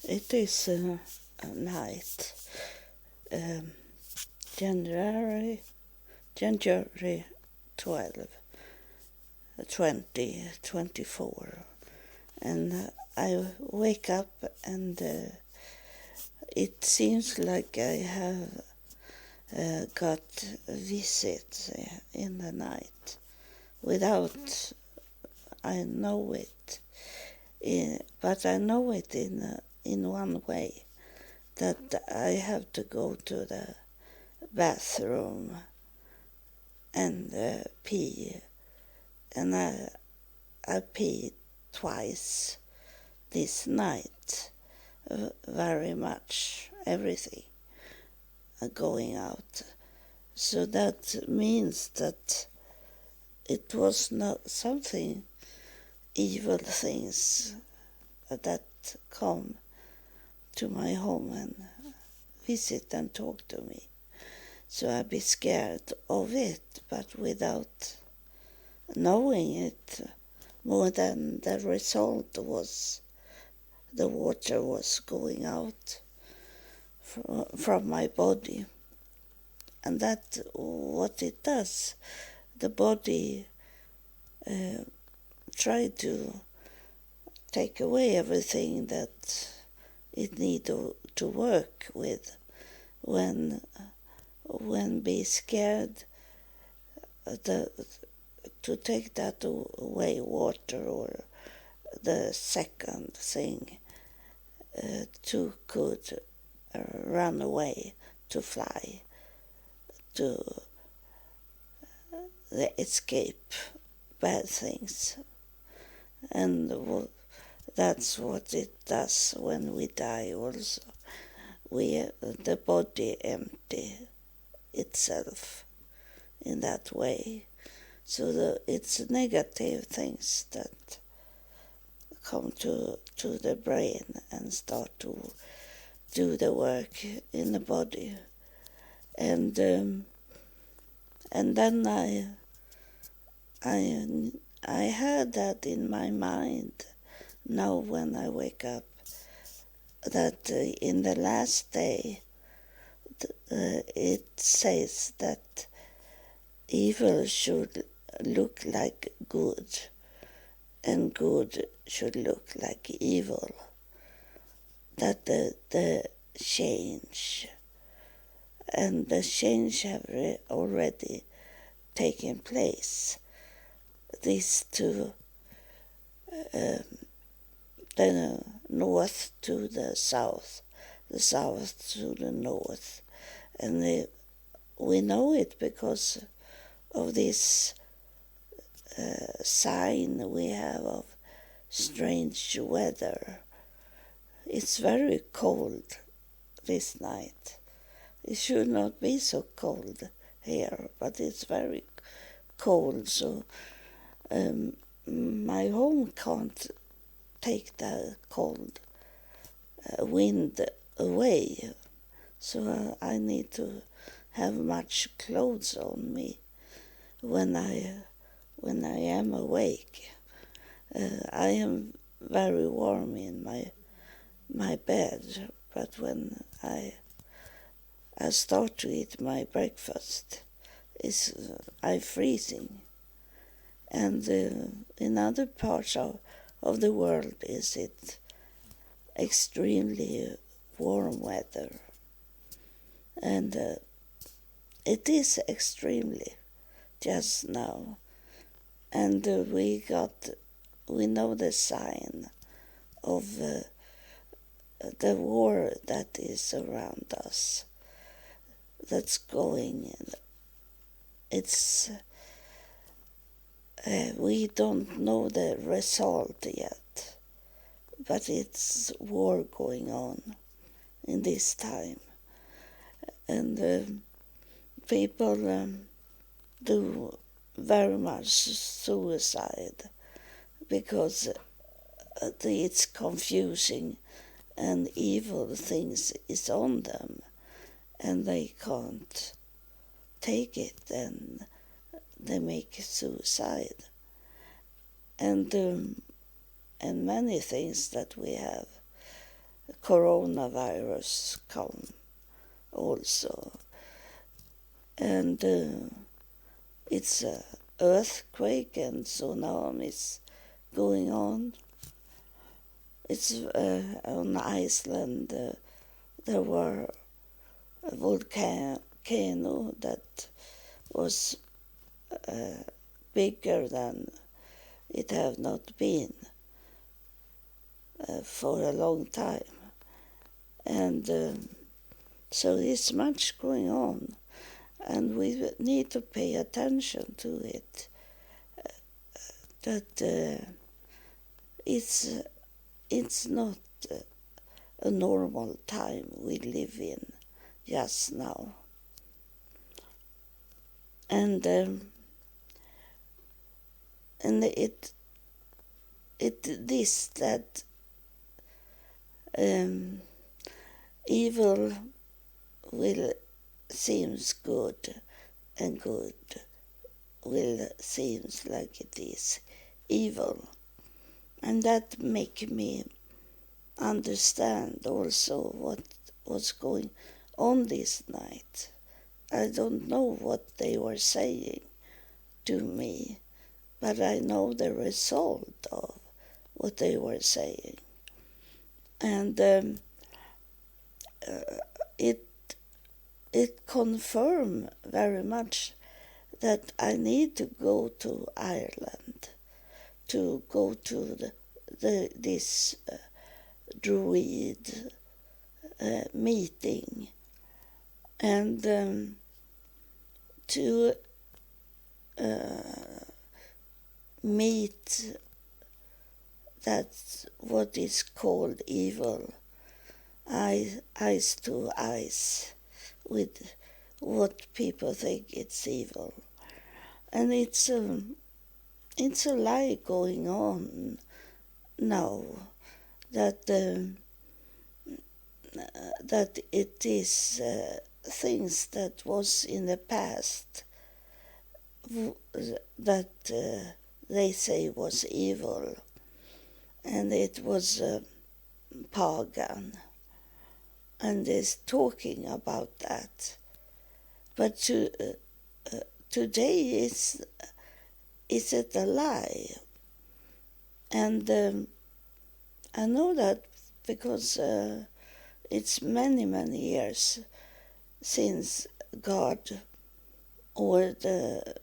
It is a night, um, January 12, 2024, and I wake up and it seems like I have got a visit in the night without I know it, but I know it in one way, that I have to go to the bathroom and pee, and I pee twice this night, very much, everything going out. So that means that it was not something evil things that come to my home and visit and talk to me. So I'd be scared of it, but without knowing it, more than the result was the water was going out from my body. And that's what it does. The body try to take away everything that it need to work with when be scared to take that away, water or the second thing to could run away, to fly, to escape bad things. And that's what it does when we die also. The body empty itself in that way. So it's negative things that come to the brain and start to do the work in the body. And then I had that in my mind now when I wake up, that in the last day it says that evil should look like good and good should look like evil. That the change, and the change have already taken place. These two, the north to the south to the north. And we know it because of this sign we have of strange weather. It's very cold this night. It should not be so cold here, but it's very cold, so my home can't take the cold wind away, so I need to have much clothes on me when I am awake. I am very warm in my bed, but when I start to eat my breakfast, I'm freezing. And in other parts of the world is it extremely warm weather. And it is extremely just now. And we know the sign of the war that is around us, that's going. It's we don't know the result yet, but it's war going on in this time. And people do very much suicide because it's confusing and evil things is on them and they can't take it and they make suicide. And many things that we have coronavirus come also. And it's a earthquake and tsunamis going on. It's on Iceland. There were a volcano that was bigger than it have not been for a long time. And so there's much going on, and we need to pay attention to it. That it's not a normal time we live in just now. And it this that evil will seems good, and good will seems like it is evil. And that make me understand also what was going on this night. I don't know what they were saying to me, but I know the result of what they were saying. And it confirmed very much that I need to go to Ireland, to go to this Druid meeting, and to meet that what is called evil, eyes to eyes, with what people think it's evil. And it's a lie going on now, that that it is things that was in the past that they say was evil, and it was pagan, and is talking about that. But today is it a lie? And I know that because it's many years since God or the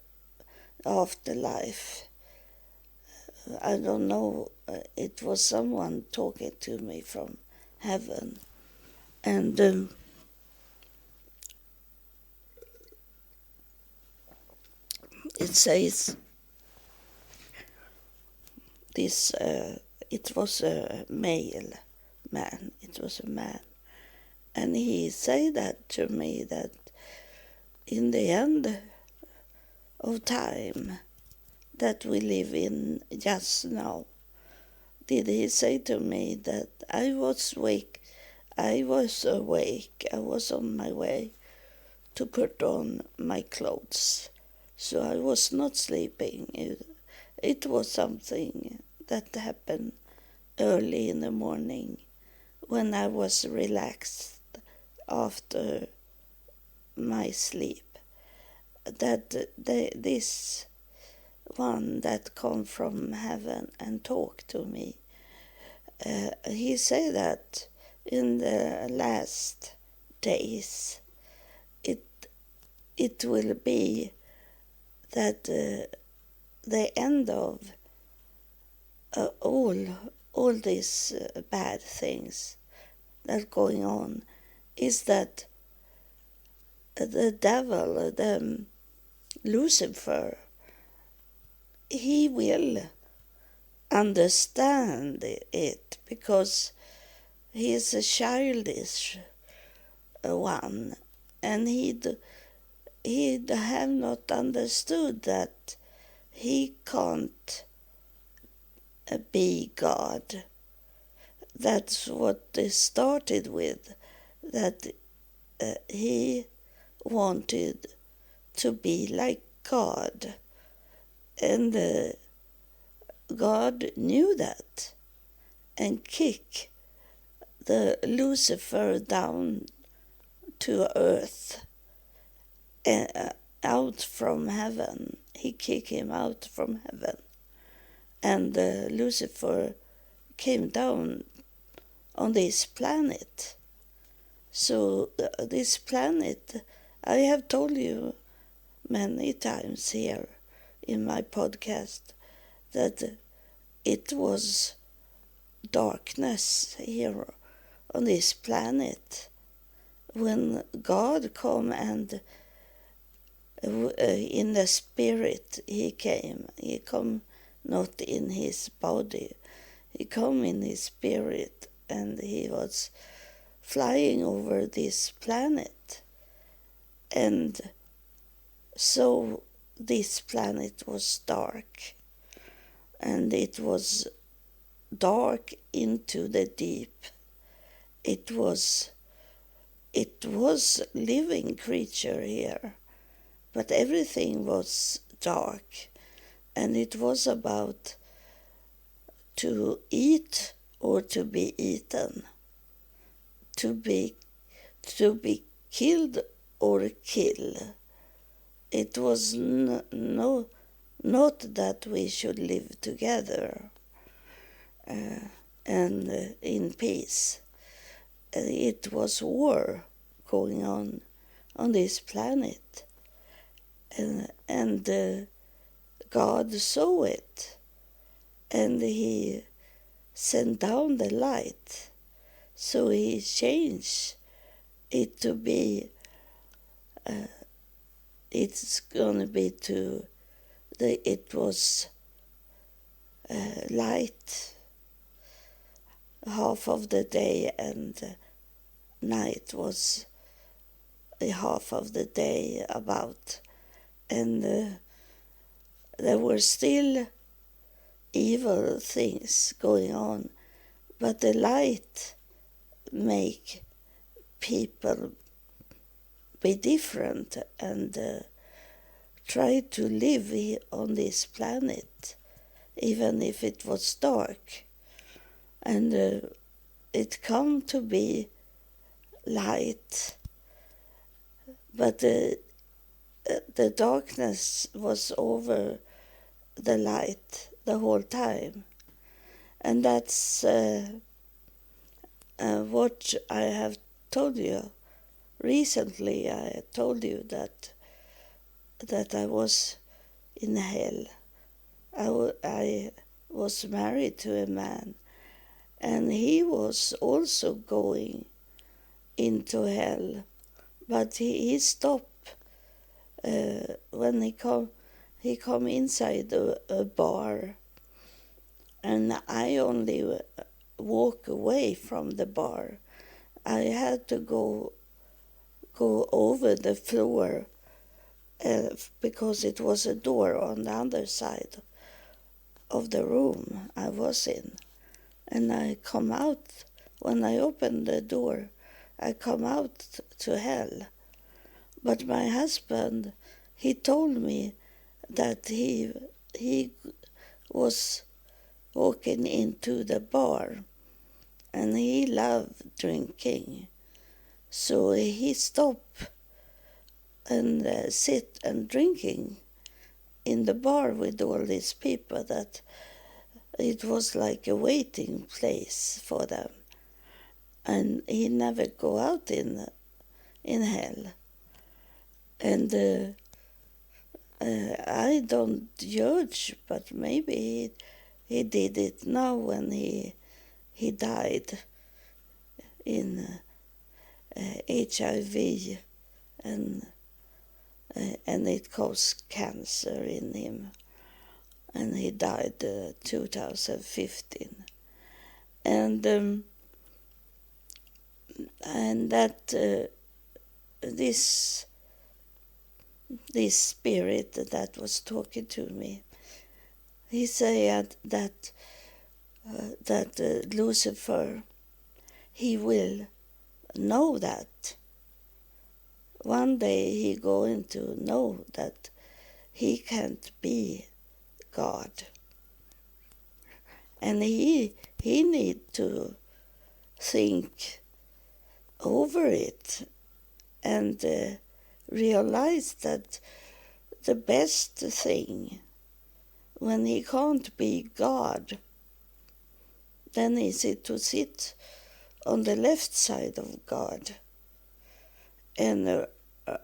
afterlife. I don't know, it was someone talking to me from heaven, and it says this, it was a male man, it was a man, and he said that to me, that in the end of time that we live in just now, did he say to me that I was awake, I was on my way to put on my clothes, so I was not sleeping. It was something that happened early in the morning when I was relaxed after my sleep, that this one that come from heaven and talked to me, he said that in the last days it will be that the end of all these bad things that are going on is that the devil, the Lucifer, he will understand it, because he is a childish one, and he have not understood that he can't be God. That's what they started with, that he wanted to be like God, and God knew that and kicked the Lucifer down to earth, out from heaven. He kicked him out from heaven. And Lucifer came down on this planet. So this planet, I have told you many times here in my podcast that it was darkness here on this planet when God come and in the spirit he came. He come not in his body. He come in his spirit, and he was flying over this planet. And so this planet was dark, and it was dark into the deep. It was living creature here, but everything was dark, and it was about to eat or to be eaten, to be killed or kill. It was not that we should live together and in peace. It was war going on this planet, and God saw it, and he sent down the light. So he changed it to be, it's going to be it was light half of the day, and night was half of the day about. And there were still evil things going on, but the light make people be different and try to live on this planet, even if it was dark. And it come to be light, but the darkness was over the light the whole time. And that's what I have told you. Recently I told you that I was in hell. I was married to a man, and he was also going into hell, but he stopped when he come inside a bar, and I only walk away from the bar. I had to go over the floor because it was a door on the other side of the room I was in. And I come out, when I opened the door, I come out to hell. But my husband, he told me that he was walking into the bar, and he loved drinking. So he stopped and sit and drinking in the bar with all these people, that it was like a waiting place for them. And he never go out in hell. And I don't judge, but maybe he did it now when he died in HIV, and it caused cancer in him, and he died 2015. And that this spirit that was talking to me, he said that Lucifer, he will know that. One day he going to know that he can't be God. And he need to think over it and realize that the best thing when he can't be God, then is it to sit on the left side of God and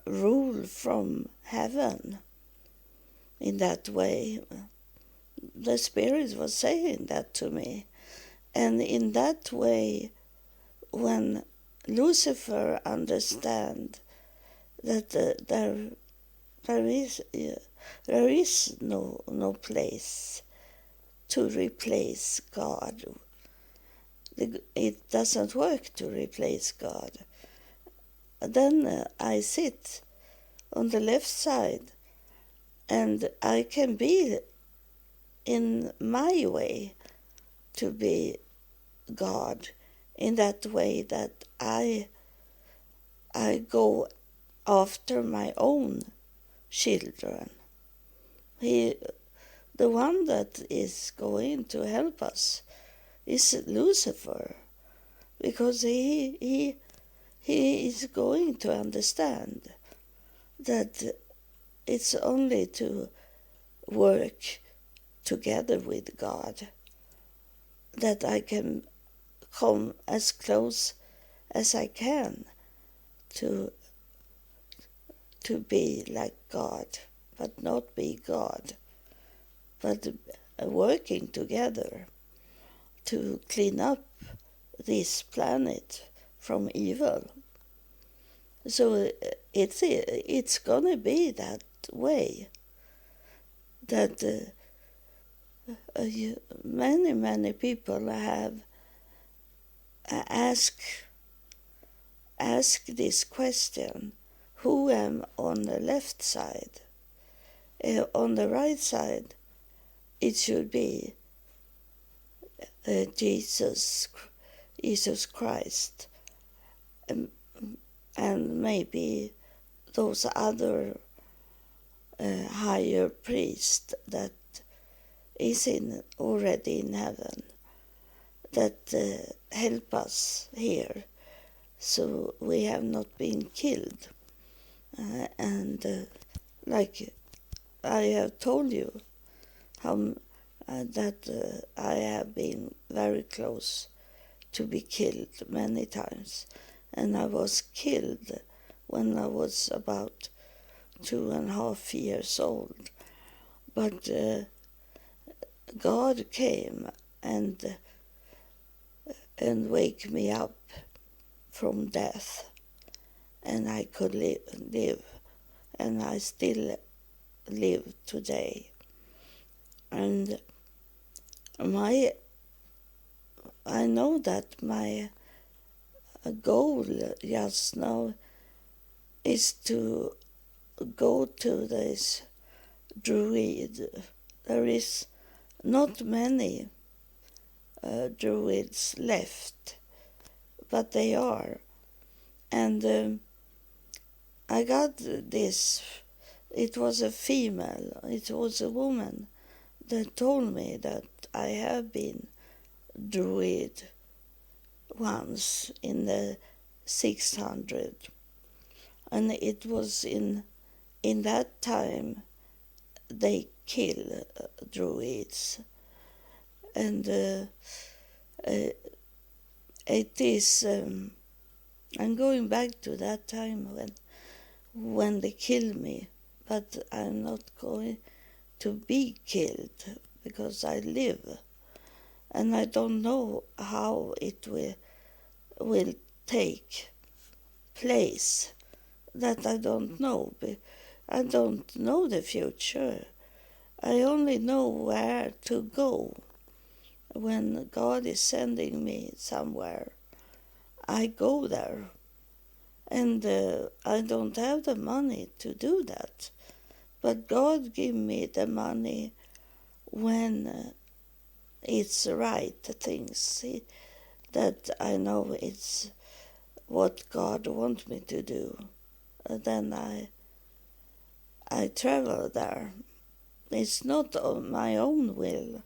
rule from heaven in that way. The Spirit was saying that to me. And in that way, when Lucifer understands that there is no place to replace God, it doesn't work to replace God, then I sit on the left side and I can be in my way to be God, in that way that I go after my own children. The one that is going to help us is Lucifer, because he is going to understand that it's only to work together with God that I can come as close as I can to be like God, but not be God, but working together to clean up this planet from evil. So it's gonna be that way, that many people have asked this question: who am on the left side? On the right side, it should be Jesus Christ, and maybe those other higher priest that is already in heaven, that help us here, so we have not been killed. Like I have told you, how that I have been very close to be killed many times, and I was killed when I was about 2.5 years old. But God came and wake me up from death, and I could live, and I still live today. And I know that my goal just now is to go to this Druid. There is not many Druids left, but they are. And I got this. It was a female, it was a woman that told me that I have been Druid once in the 600, and it was in that time they kill Druids, and it is I'm going back to that time when they kill me, but I'm not going to be killed because I live, and I don't know how it will take place. That I don't know. I don't know the future. I only know where to go. When God is sending me somewhere, I go there. And I don't have the money to do that. But God give me the money when it's the right things. That I know it's what God wants me to do. Then I travel there. It's not on my own will.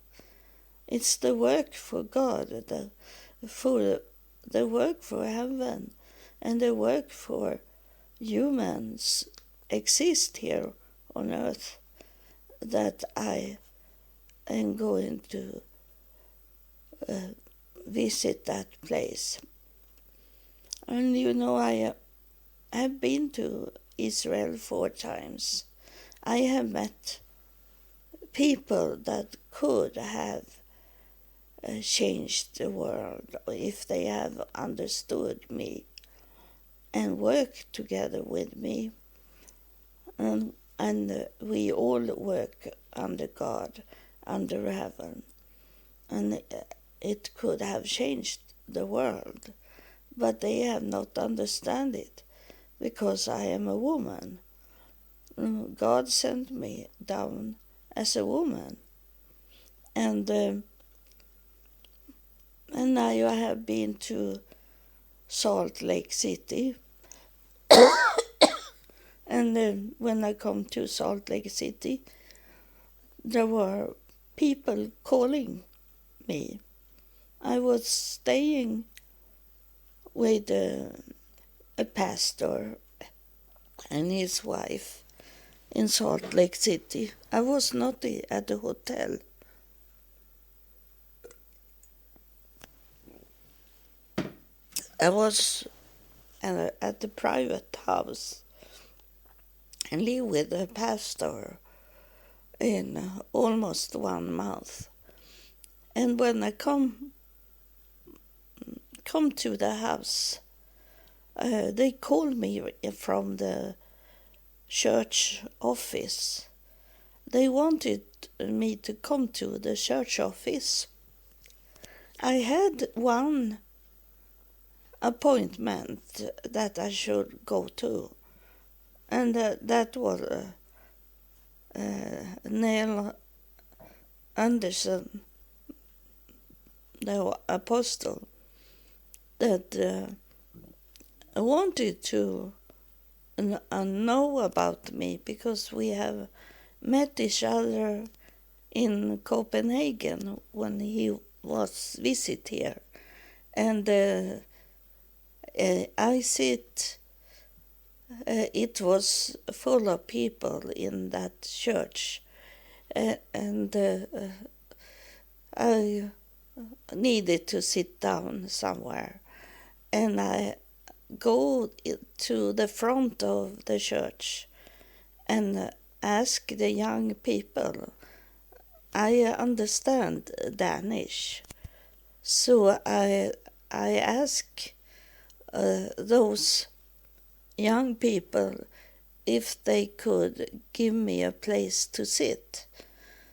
It's the work for God, for the work for heaven and the work for humans exist here on earth, that I am going to visit that place. And I have been to Israel 4 times. I have met people that could have changed the world if they have understood me and worked together with me. And we all work under God, under heaven. And it could have changed the world. But they have not understood it because I am a woman. God sent me down as a woman. And now I have been to Salt Lake City. And when I come to Salt Lake City, there were people calling me. I was staying with a pastor and his wife in Salt Lake City. I was not at the hotel. I was at the private house and lived with a pastor in almost 1 month. And when I come to the house, they called me from the church office. They wanted me to come to the church office. I had one appointment that I should go to, and that was Neil Anderson, the apostle, that wanted to know about me because we have met each other in Copenhagen when he was visit here. And I sit, it was full of people in that church, and I needed to sit down somewhere. And I go to the front of the church and ask the young people. I understand Danish, so I ask those young people if they could give me a place to sit.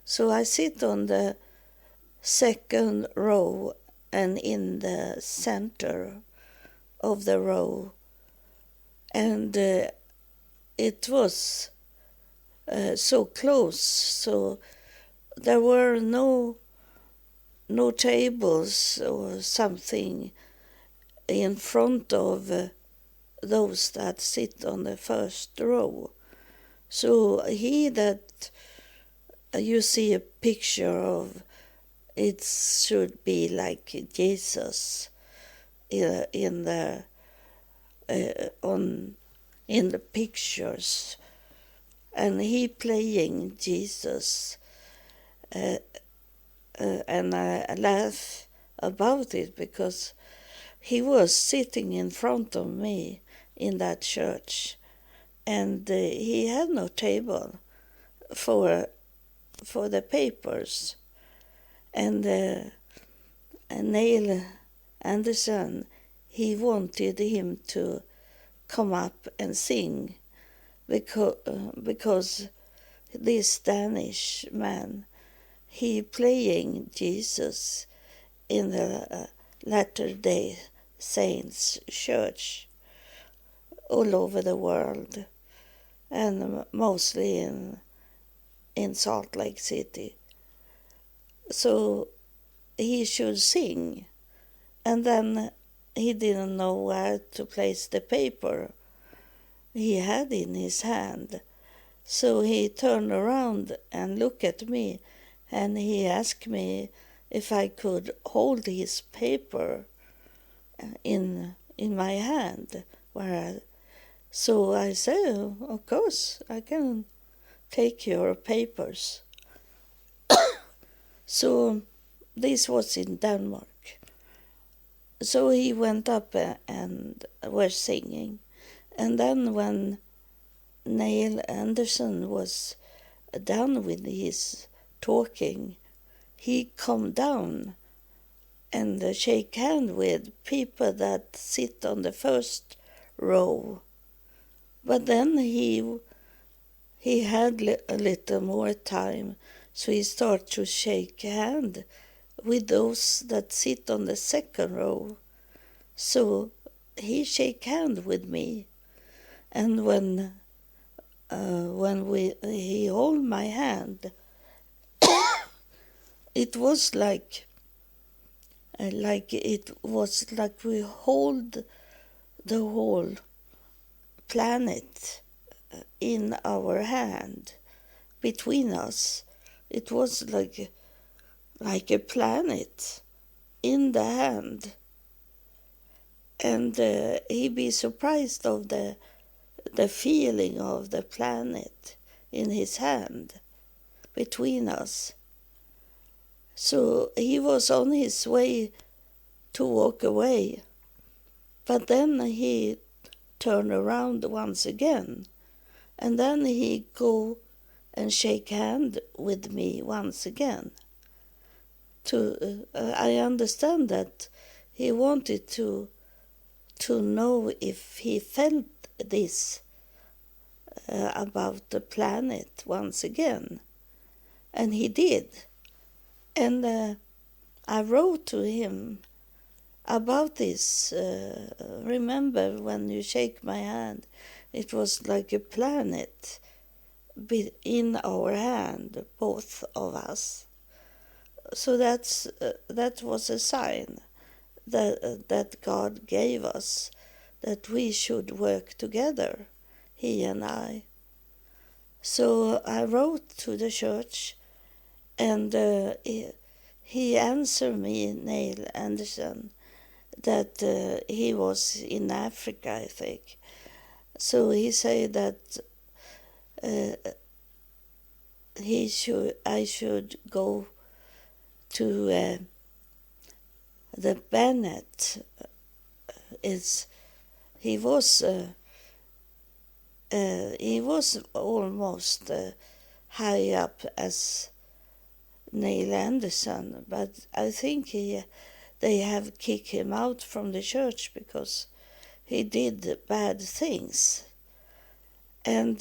So I sit on the 2nd row and in the center of the row, and it was so close, so there were no tables or something in front of those that sit on the first row. So he that you see a picture of, it should be like Jesus in the pictures, and he playing Jesus, and I laugh about it because he was sitting in front of me in that church, and he had no table for the papers, and Neil Anderson, he wanted him to come up and sing because this Danish man, he playing Jesus in the Latter-day Saints church all over the world, and mostly in Salt Lake City. So he should sing, and then he didn't know where to place the paper he had in his hand. So he turned around and looked at me, and he asked me if I could hold his paper in my hand. So I said, of course, I can take your papers. So this was in Denmark. So he went up and were singing. And then when Neil Anderson was done with his talking, he come down and shake hand with people that sit on the first row. But then he had a little more time, so he started to shake hand with those that sit on the second row. So he shake hand with me, and when he hold my hand, it was like we hold the whole planet in our hand between us. It was like a planet in the hand, and he'd be surprised of the feeling of the planet in his hand between us. So he was on his way to walk away, but then he turned around once again, and then he go and shake hand with me once again. I understand that he wanted to know if he felt this about the planet once again, and he did. And I wrote to him about this. Remember when you shake my hand, it was like a planet in our hand, both of us. So that was a sign that God gave us, that we should work together, he and I. So I wrote to the church, and he answered me, Neil Anderson, that he was in Africa, I think. So he said that I should go to the Bennett. He was almost high up as Neil Anderson, but I think they have kicked him out from the church because he did bad things, and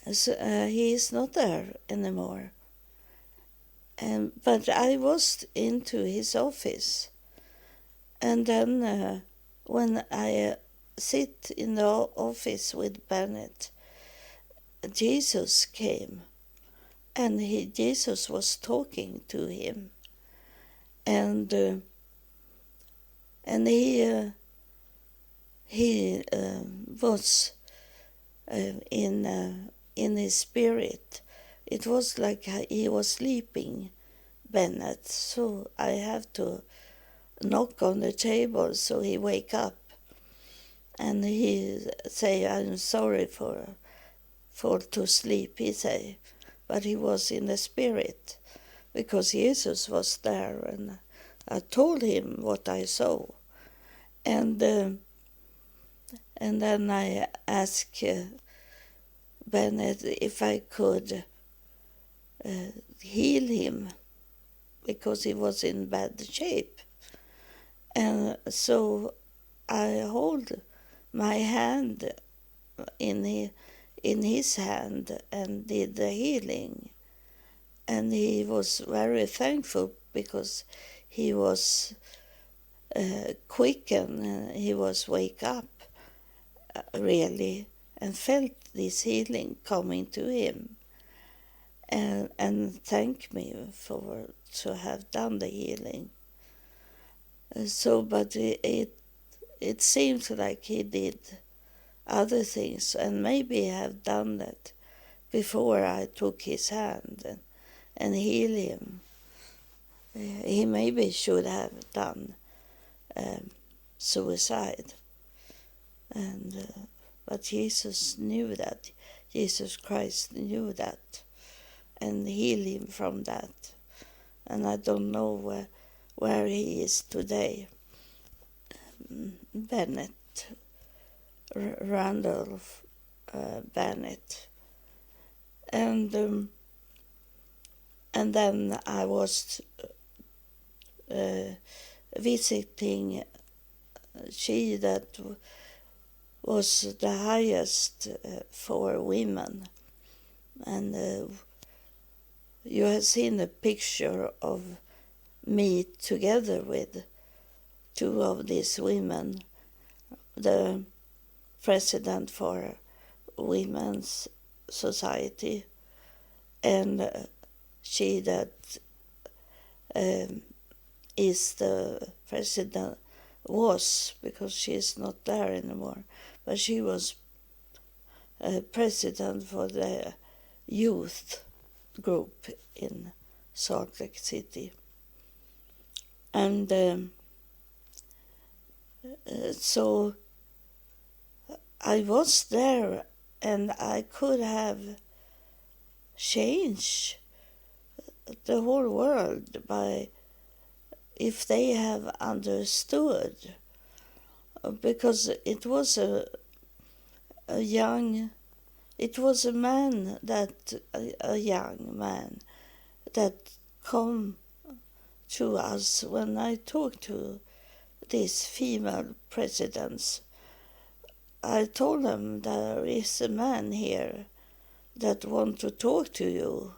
he is not there anymore. But I was into his office, and then when I sit in the office with Bennett, Jesus came, and Jesus was talking to him, and he was in his spirit. It was like he was sleeping, Bennett, so I have to knock on the table so he wake up, and he say, I'm sorry for to sleep, he say, but he was in the spirit because Jesus was there, and I told him what I saw, and then I asked Bennett if I could heal him because he was in bad shape, and so I hold my hand in his hand and did the healing, and he was very thankful because he was quickened, he was wake up really, and felt this healing coming to him, and thanked me for to have done the healing. So, but it seems like he did other things, and maybe have done that before I took his hand and healed him. He maybe should have done suicide. And but Jesus knew that. Jesus Christ knew that and healed him from that. And I don't know where he is today. Bennett, Randolph Bennett. And then I was visiting she that was the highest for women. And you have seen a picture of me together with two of these women, the president for Women's Society, and she that is the president, was, because she is not there anymore, but she was president for the youth group in Salt Lake City. And so I was there, and I could have changed the whole world by if they have understood, because it was a young man that come to us when I talked to these female presidents. I told them there is a man here that want to talk to you,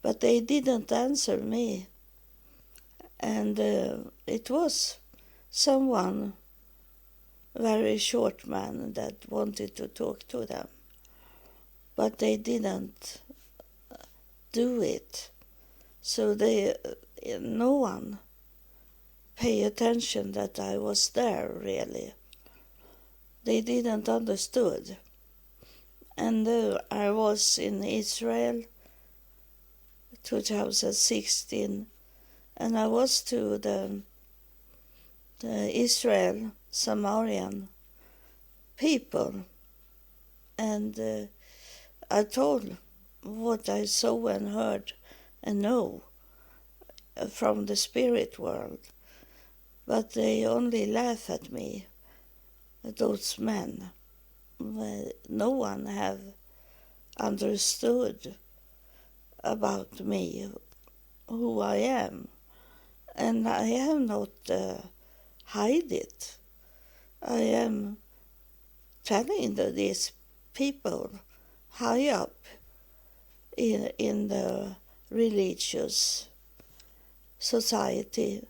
but they didn't answer me. And it was someone, very short man, that wanted to talk to them, but they didn't do it. So no one paid attention that I was there, really. They didn't understood. And I was in Israel 2016, and I was to the Israel Samarian people, and I told what I saw and heard and know from the spirit world, but they only laugh at me, those men. No one have understood about me, who I am, and I have not hide it. I am telling these people high up in the religious society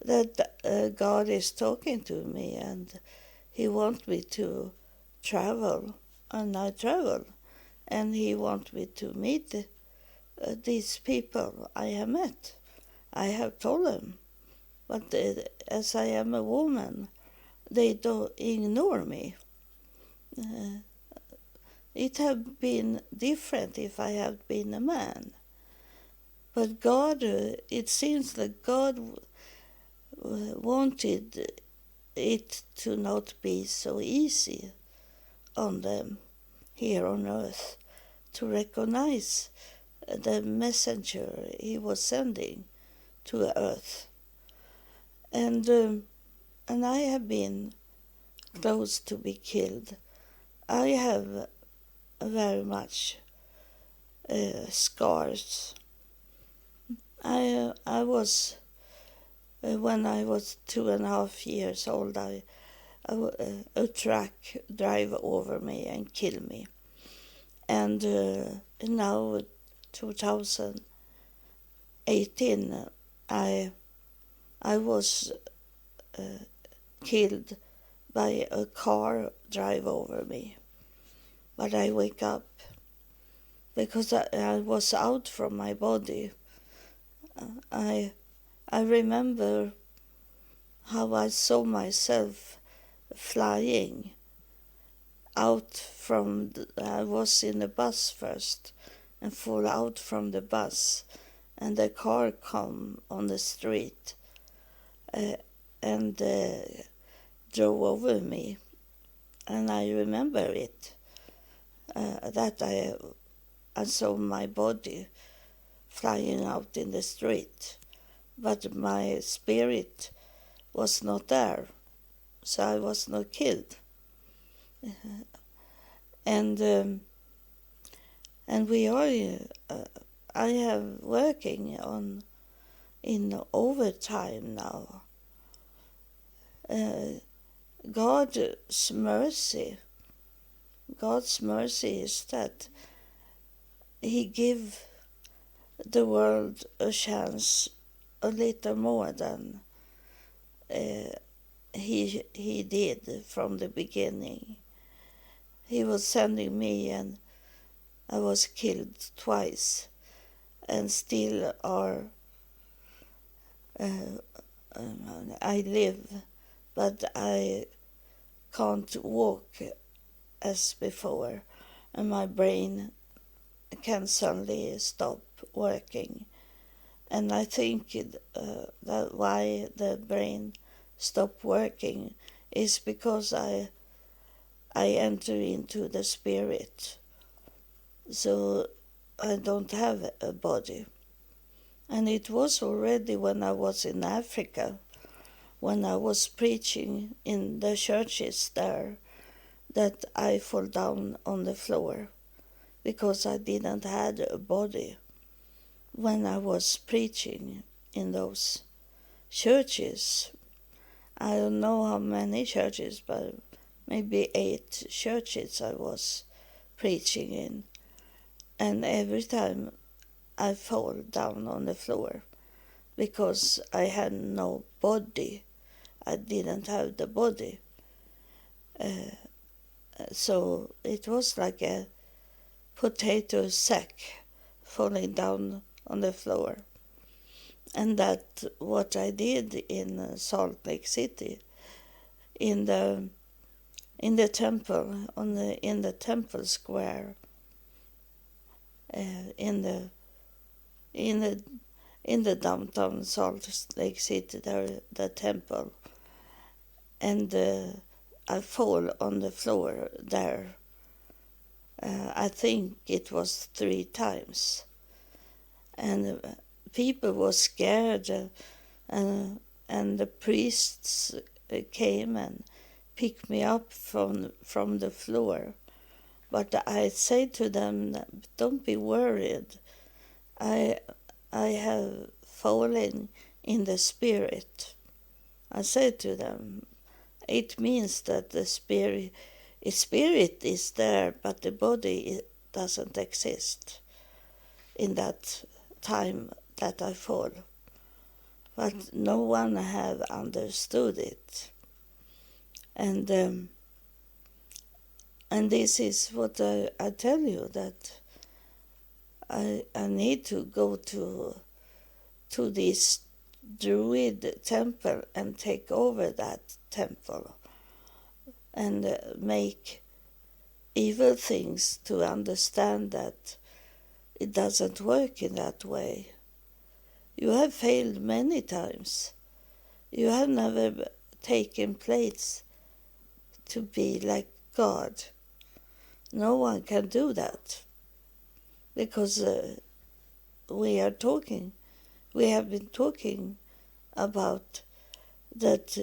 that God is talking to me, and he wants me to travel, and I travel, and he wants me to meet these people I have met. I have told them, but as I am a woman, they don't ignore me. It have been different if I had been a man. But God, it seems that God wanted it to not be so easy on them here on earth to recognize the messenger he was sending to earth. And I have been close to be killed. I have very much scars. I was when I was 2.5 years old, a truck drive over me and kill me. And now 2018 I was killed by a car drive over me. But I wake up because I was out from my body. I remember how I saw myself flying out from I was in a bus first and fall out from the bus, and the car come on the street, and drove over me. And I remember it, that I saw my body flying out in the street, but my spirit was not there, so I was not killed. And we are, I am working in overtime now. God's mercy is that He give the world a chance a little more than he did from the beginning. He was sending me, and I was killed twice, and still are. I live, but I can't walk as before, and my brain can suddenly stop working. And I think that why the brain stopped working is because I enter into the spirit, so I don't have a body. And it was already when I was in Africa, when I was preaching in the churches there, that I fall down on the floor because I didn't have a body when I was preaching in those churches. I don't know how many churches, but maybe 8 churches I was preaching in. And every time I fall down on the floor because I had no body. I didn't have the body. So it was like a potato sack falling down on the floor. And that what I did in Salt Lake City, in the temple, in the temple square, in the downtown Salt Lake City, there the temple, and I fall on the floor there. I think it was 3 times, and people were scared, and the priests came and picked me up from the floor. But I say to them, don't be worried. I have fallen in the spirit. I said to them, it means that the spirit is there, but the body doesn't exist in that time that I fall. But no one have understood it. And this is what I tell you, that I need to go to this Druid temple and take over that temple and make evil things to understand that it doesn't work in that way. You have failed many times. You have never taken place to be like God. No one can do that because we have been talking about that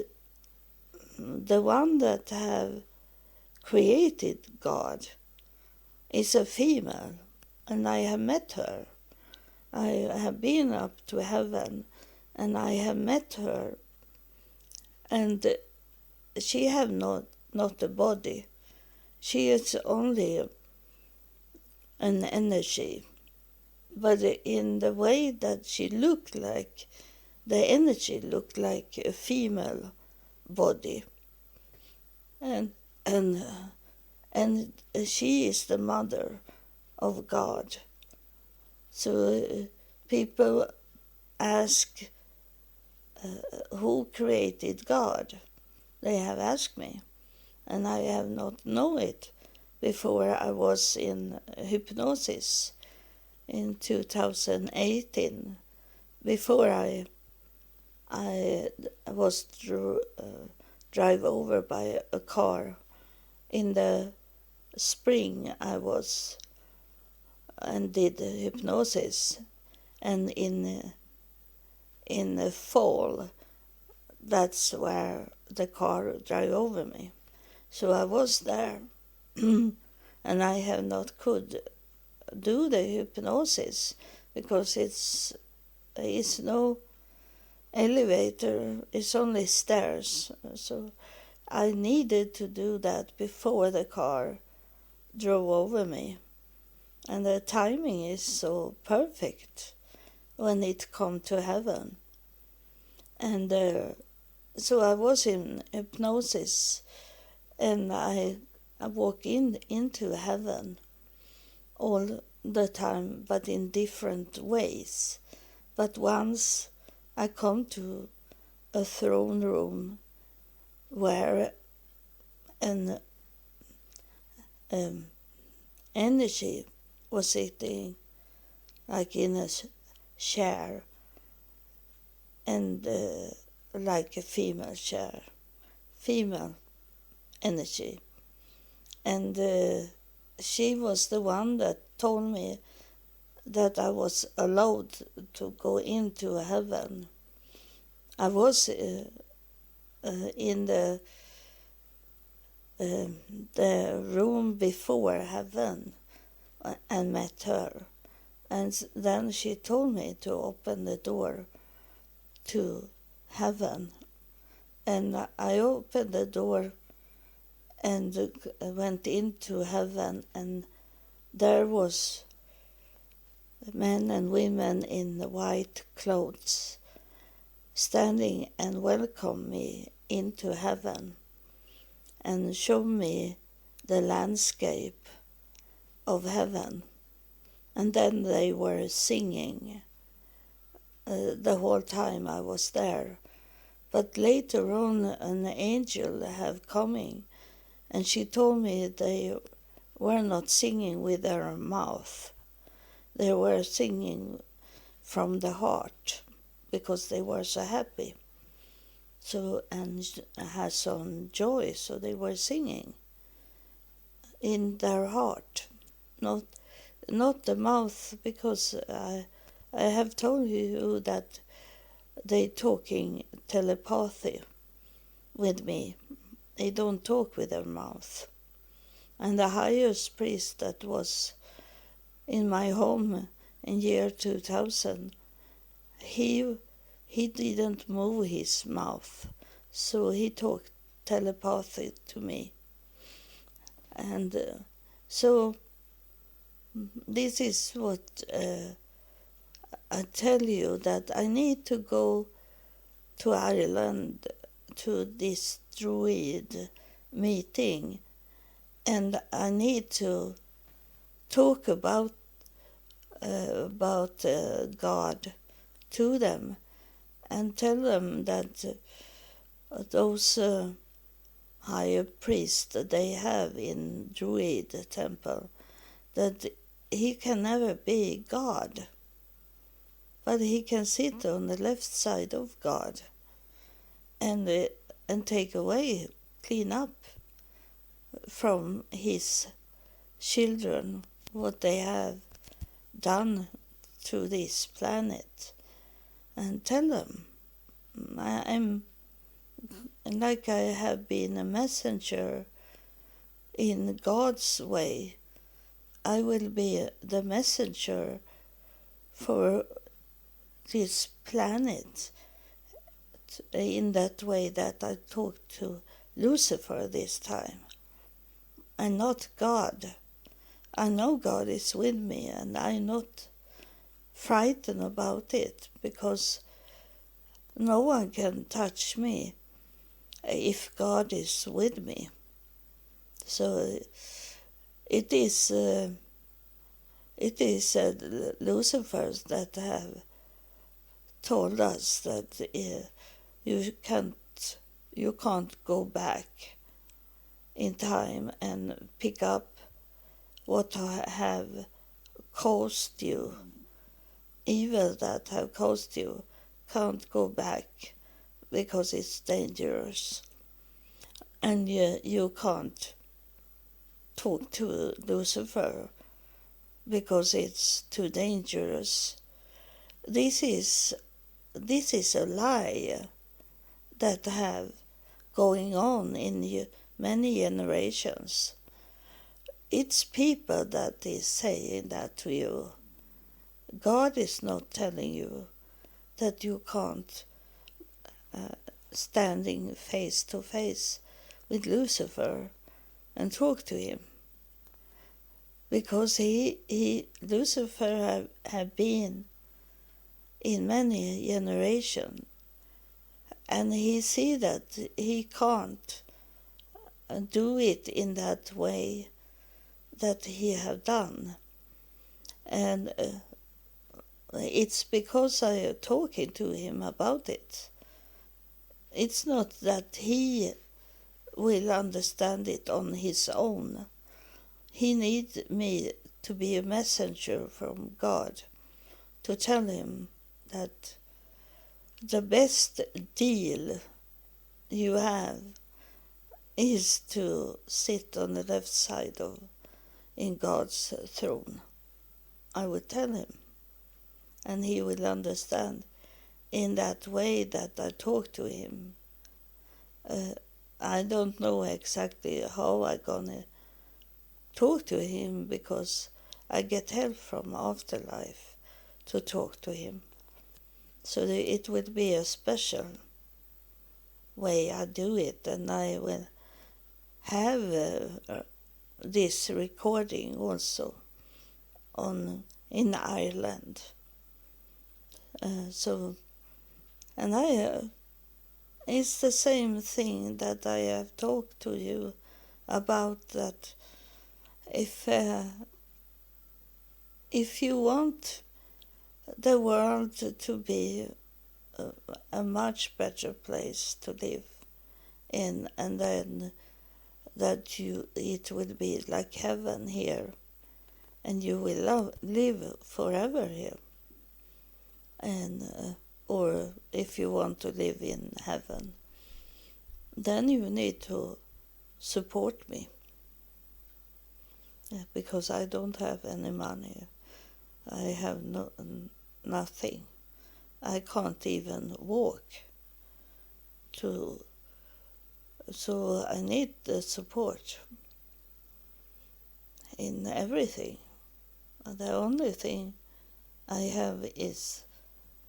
the one that have created God is a female, and I have met her. I have been up to heaven, and I have met her, and she have not a body. She is only an energy, but in the way that she looked like, the energy looked like a female body, and she is the mother of God. So people ask, who created God? They have asked me, and I have not known it before I was in hypnosis in 2018, before I I was drive over by a car. In the spring I was and did hypnosis, and in the fall that's where the car drive over me. So I was there and I have not could do the hypnosis because it's no elevator, it's only stairs. So I needed to do that before the car drove over me. And the timing is so perfect when it come to heaven. And so I was in hypnosis, and I walk into heaven all the time, but in different ways. But once I come to a throne room where an energy was sitting like in a chair, and like a female chair, female energy. And she was the one that told me that I was allowed to go into heaven. I was in the room before heaven and met her. And then she told me to open the door to heaven. And I opened the door and went into heaven, and there was men and women in white clothes standing and welcomed me into heaven and showed me the landscape of heaven. And then they were singing the whole time I was there. But later on, an angel have coming, and she told me they were not singing with their mouth. They were singing from the heart because they were so happy. So, and had some joy, so they were singing in their heart, not the mouth, because I have told you that they talking telepathy with me. They don't talk with their mouth. And the highest priest that was in my home in year 2000, he didn't move his mouth, so he talked telepathy to me. And so this is what I tell you, that I need to go to Ireland to this Druid meeting, and I need to talk about God to them and tell them that those higher priests they have in Druid temple, that he can never be God, but he can sit on the left side of God and take away, clean up from his children what they have done to this planet, and tell them I'm like I have been a messenger in God's way. I will be the messenger for this planet in that way that I talked to Lucifer this time, and not God. I know God is with me, and I'm not frightened about it, because no one can touch me if God is with me. So it is Lucifer that have told us that you can't go back in time and pick up what have caused you, evil that have caused you, can't go back because it's dangerous. And you can't talk to Lucifer because it's too dangerous. This is a lie that have going on in many generations. It's people that is saying that to you. God is not telling you that you can't standing face to face with Lucifer and talk to him, because Lucifer have been in many generations, and he see that he can't do it in that way that he have done, and it's because I am talking to him about it. It's not that he will understand it on his own. He needs me to be a messenger from God to tell him that the best deal you have is to sit on the left side in God's throne. I will tell him, and he will understand in that way that I talk to him. I don't know exactly how I'm gonna talk to him, because I get help from Afterlife to talk to him. So it will be a special way I do it, and I will have this recording also in Ireland. It's the same thing that I have talked to you about, that if you want the world to be a much better place to live in, and then that it will be like heaven here, and you will live forever here, and or if you want to live in heaven, then you need to support me, because I don't have any money. I have nothing. I can't even walk. So I need the support in everything. The only thing I have is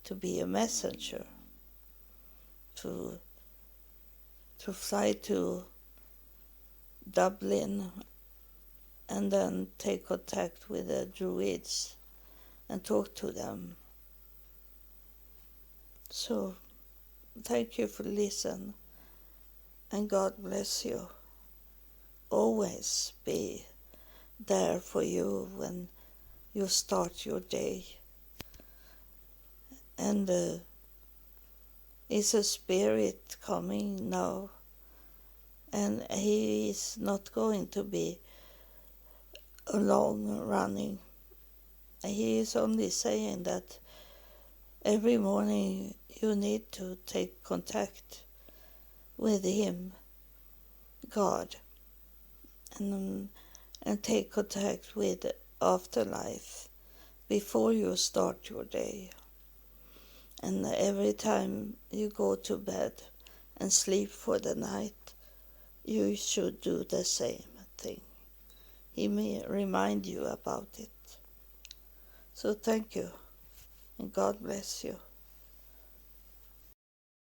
to be a messenger, to fly to Dublin and then take contact with the Druids and talk to them. So thank you for listening, and God bless you. Always be there for you when you start your day. And is a spirit coming now, and he is not going to be a long running. He is only saying that every morning you need to take contact with him, God, and take contact with Afterlife before you start your day. And every time you go to bed and sleep for the night, you should do the same thing. He may remind you about it. So thank you, and God bless you.